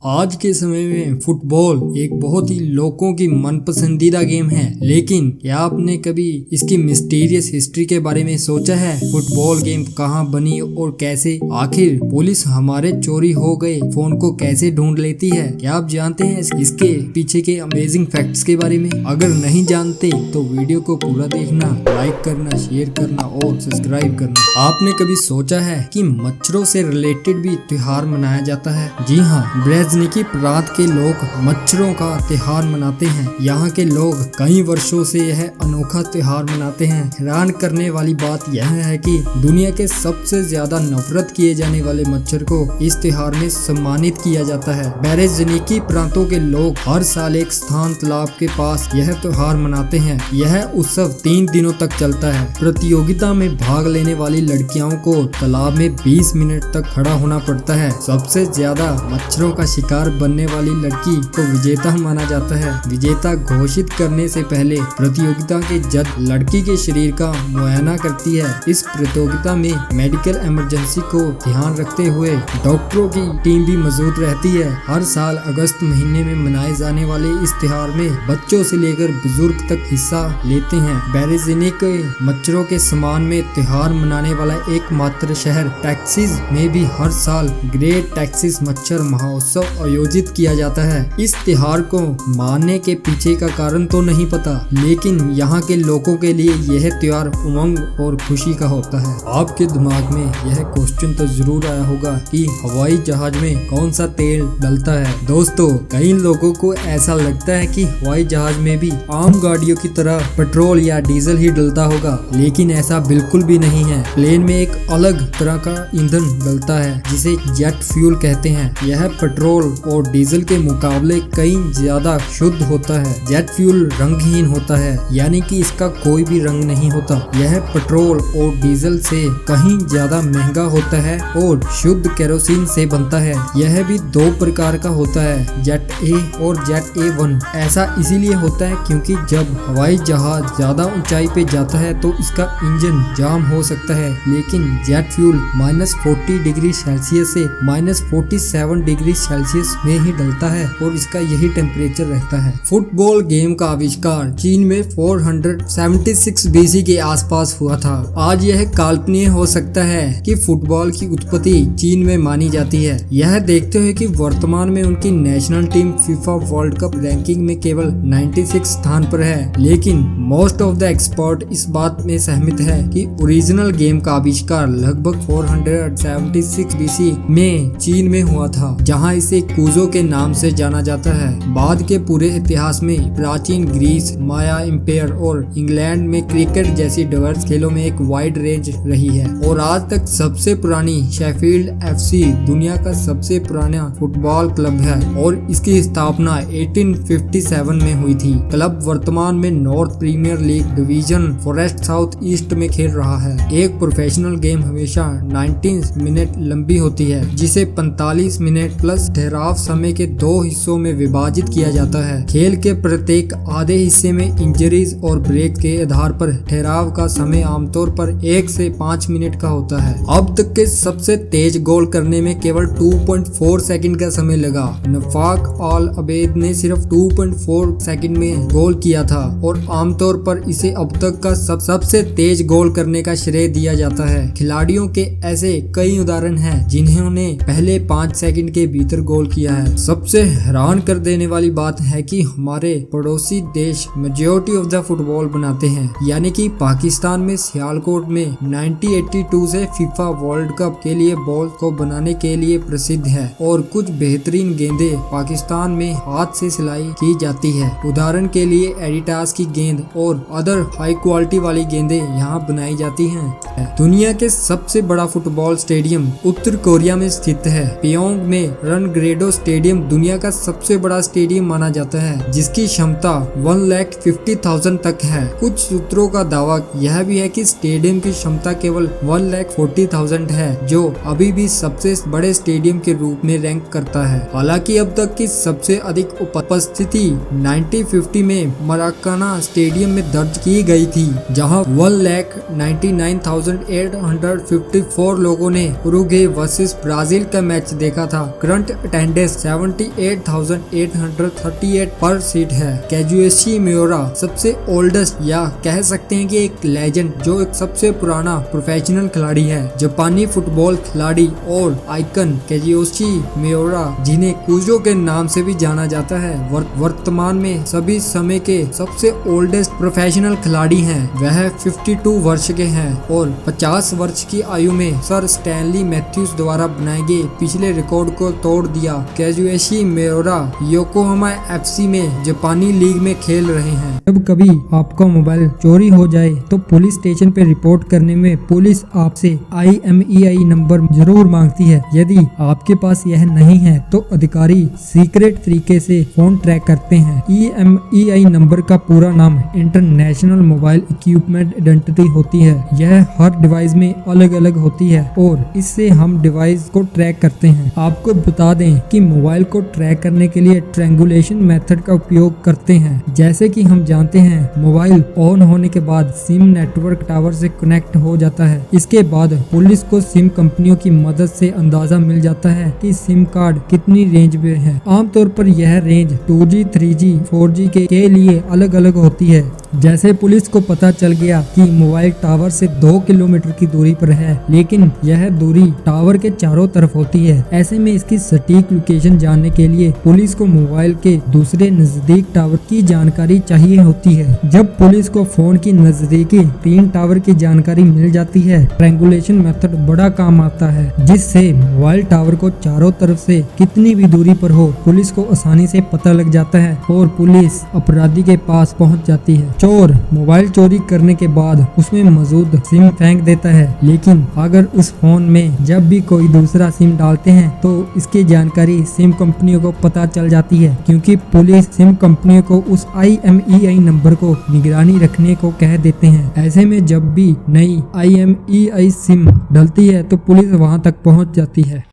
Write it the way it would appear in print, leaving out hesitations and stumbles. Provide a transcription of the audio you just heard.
आज के समय में फुटबॉल एक बहुत ही लोगों की मनपसंदीदा गेम है, लेकिन क्या आपने कभी इसकी मिस्टीरियस हिस्ट्री के बारे में सोचा है? फुटबॉल गेम कहां बनी और कैसे? आखिर पुलिस हमारे चोरी हो गए फोन को कैसे ढूंढ लेती है? क्या आप जानते हैं इसके पीछे के अमेजिंग फैक्ट्स के बारे में? अगर नहीं जानते तो वीडियो को पूरा देखना, लाइक करना, शेयर करना और सब्सक्राइब करना। आपने कभी सोचा है कि मच्छरों से रिलेटेड भी त्योहार मनाया जाता है? जी हाँ, ब्रेज़निकी प्रांत के लोग मच्छरों का त्योहार मनाते हैं। यहाँ के लोग कई वर्षों से यह अनोखा त्योहार मनाते हैं। हैरान करने वाली बात यह है कि दुनिया के सबसे ज्यादा नफरत किए जाने वाले मच्छर को इस त्योहार में सम्मानित किया जाता है। ब्रेज़निकी प्रांतों के लोग हर साल एक स्थान तालाब के पास यह त्योहार मनाते हैं। यह उत्सव 3 दिनों तक चलता है। प्रतियोगिता में भाग लेने वाली लड़कियों को तालाब में 20 मिनट तक खड़ा होना पड़ता है। सबसे ज्यादा मच्छरों का शिकार बनने वाली लड़की को विजेता माना जाता है। विजेता घोषित करने से पहले प्रतियोगिता के जज लड़की के शरीर का मुआयना करती है। इस प्रतियोगिता में मेडिकल इमरजेंसी को ध्यान रखते हुए डॉक्टरों की टीम भी मौजूद रहती है। हर साल अगस्त महीने में मनाए जाने वाले इस त्योहार में बच्चों से लेकर बुजुर्ग तक हिस्सा लेते हैं। ब्रेज़निकी मच्छरों के सम्मान में त्योहार मनाने वाला एकमात्र शहर टेक्सास में भी हर साल ग्रेट टेक्सास मच्छर महोत्सव आयोजित किया जाता है। इस त्योहार को मानने के पीछे का कारण तो नहीं पता, लेकिन यहाँ के लोगों के लिए यह त्योहार उमंग और खुशी का होता है। आपके दिमाग में यह क्वेश्चन तो जरूर आया होगा कि हवाई जहाज में कौन सा तेल डलता है? दोस्तों, कई लोगों को ऐसा लगता है कि हवाई जहाज में भी आम गाड़ियों की तरह पेट्रोल या डीजल ही डलता होगा, लेकिन ऐसा बिल्कुल भी नहीं है। प्लेन में एक अलग तरह का ईंधन डलता है जिसे जेट फ्यूल कहते हैं। यह पेट्रोल और डीजल के मुकाबले कई ज्यादा शुद्ध होता है। जेट फ्यूल रंगहीन होता है, यानी कि इसका कोई भी रंग नहीं होता। यह पेट्रोल और डीजल से कहीं ज्यादा महंगा होता है और शुद्ध केरोसिन से बनता है। यह भी 2 प्रकार का होता है, जेट ए और जेट A1। ऐसा इसीलिए होता है क्योंकि जब हवाई जहाज ज्यादा ऊंचाई पे जाता है तो इसका इंजन जाम हो सकता है, लेकिन जेट फ्यूल -40 डिग्री सेल्सियस से -47 डिग्री सेल्सियस में ही डलता है और इसका यही टेम्परेचर रहता है। फुटबॉल गेम का आविष्कार चीन में 476 BC के आसपास हुआ था। आज यह कल्पनीय हो सकता है कि फुटबॉल की उत्पत्ति चीन में मानी जाती है। यह देखते हुए कि वर्तमान में उनकी national team FIFA world cup ranking में केवल 96 स्थान पर है, लेकिन मोस्ट ऑफ द एक्सपर्ट इस बात में सहमत है कि ओरिजिनल गेम का आविष्कार लगभग 476 BC में चीन में हुआ था, जहां इसे कूजो के नाम से जाना जाता है। बाद के पूरे इतिहास में प्राचीन ग्रीस, माया एम्पायर और इंग्लैंड में क्रिकेट जैसी डाइवर्स खेलों में एक वाइड रेंज रही है और आज तक सबसे पुरानी शेफील्ड FC दुनिया का सबसे पुराना फुटबॉल क्लब है और इसकी स्थापना 1857 में हुई थी। क्लब वर्तमान में north premier league division forest south east में खेल रहा है। एक प्रोफेशनल गेम हमेशा 90 मिनट लंबी होती है, जिसे 45 मिनट प्लस ठहराव समय के 2 हिस्सों में विभाजित किया जाता है। खेल के प्रत्येक आधे हिस्से में इंजरीज और ब्रेक के आधार पर ठहराव का समय आमतौर पर 1 से 5 मिनट का होता है। अब तक के सबसे तेज गोल करने में केवल 2.4 सेकंड का समय लगा। नफाक अल अबेद ने सिर्फ 2.4 सेकंड में गोल किया था और आमतौर पर इसे अब तक का सबसे तेज गोल करने का श्रेय दिया जाता है। खिलाड़ियों के ऐसे कई उदाहरण हैं जिन्होंने पहले 5 सेकंड के भीतर गोल किया है। सबसे हैरान कर देने वाली बात है कि हमारे पड़ोसी देश मेजॉरिटी ऑफ द फुटबॉल बनाते हैं, यानी कि पाकिस्तान में सियालकोट में 1982 से फीफा वर्ल्ड कप के लिए बॉल को बनाने के लिए प्रसिद्ध है और कुछ बेहतरीन गेंदें पाकिस्तान में हाथ से सिलाई की जाती है। उदाहरण के लिए एडिडास की गेंद और अदर हाई क्वालिटी वाली गेंदें यहाँ बनाई जाती हैं। दुनिया के सबसे बड़ा फुटबॉल स्टेडियम उत्तर कोरिया में स्थित है। पियोंग में रनग्रेडो स्टेडियम दुनिया का सबसे बड़ा स्टेडियम माना जाता है, जिसकी क्षमता 1,50,000 तक है। कुछ सूत्रों का दावा यह भी है कि स्टेडियम की क्षमता केवल 1,40,000 है, जो अभी भी सबसे बड़े स्टेडियम के रूप में रैंक करता है। हालांकि अब तक की सबसे अधिक उपस्थिति 1950 में मराकाना स्टेडियम में दर्ज की गई थी, जहां 1,99,854 लोगों ने उरुग्वे वर्सेस ब्राजील का मैच देखा था। करंट अटेंडेंस 78,838 पर सीट है। काजुयोशी मियोरा सबसे ओल्डेस्ट या कह सकते हैं कि एक लेजेंड, जो एक सबसे पुराना प्रोफेशनल खिलाड़ी है। जापानी फुटबॉल खिलाड़ी और आइकन काजुयोशी मियोरा, जिन्हें कुजो के नाम से भी जाना जाता है, वर्तमान में सभी समय के सबसे ओल्डेस्ट प्रोफेशनल खिलाड़ी हैं। वह 52 वर्ष के हैं और 50 वर्ष की आयु में सर स्टैनली मैथ्यूज द्वारा बनाए गए पिछले रिकॉर्ड को तोड़ दिया। काजुयोशी मियोरा योकोहामा एफसी में जापानी लीग में खेल रहे हैं। जब कभी आपका मोबाइल चोरी हो जाए तो पुलिस स्टेशन पे रिपोर्ट करने में पुलिस आपसे IMEI नंबर जरूर मांगती है। यदि आपके पास यह नहीं है तो अधिकारी सीक्रेट तरीके से फोन ट्रैक करते हैं। IMEI नंबर का पूरा नाम इंटरनेशनल मोबाइल इक्विपमेंट आइडेंटिटी होती है। यह हर डिवाइस में अलग अलग होती है और इससे हम डिवाइस को ट्रैक करते हैं। आपको बता दें कि मोबाइल को ट्रैक करने के लिए ट्रायंगुलेशन मेथड का उपयोग करते हैं। जैसे कि हम जानते हैं, मोबाइल ऑन होने के बाद सिम नेटवर्क टावर से कनेक्ट हो जाता है। इसके बाद पुलिस को सिम कंपनियों की मदद से अंदाजा मिल जाता है कि सिम कार्ड कितनी रेंज में है। आमतौर पर यह रेंज 2G, 3G, 4G के लिए अलग अलग होती है। जैसे पुलिस को पता चल गया कि मोबाइल टावर से 2 किलोमीटर की दूरी पर है, लेकिन यह दूरी टावर के चारों तरफ होती है। ऐसे में इसकी सटीक लोकेशन जानने के लिए पुलिस को मोबाइल के दूसरे नजदीक टावर की जानकारी चाहिए होती है। जब पुलिस को फोन की नजदीकी 3 टावर की जानकारी मिल जाती है, ट्रायंगुलेशन मेथड बड़ा काम आता है, जिससे मोबाइल टावर को चारों तरफ से कितनी भी दूरी पर हो, पुलिस को आसानी से पता लग जाता है और पुलिस अपराधी के पास पहुंच जाती है। चोर मोबाइल चोरी करने के बाद उसमें मौजूद सिम फेंक देता है, लेकिन अगर उस फोन में जब भी कोई दूसरा सिम डालते हैं तो इसकी जानकारी सिम कंपनियों को पता चल जाती है, क्योंकि पुलिस सिम कंपनियों को उस IMEI नंबर को निगरानी रखने को कह देते हैं। ऐसे में जब भी नई IMEI सिम डलती है तो पुलिस वहां तक पहुंच जाती है।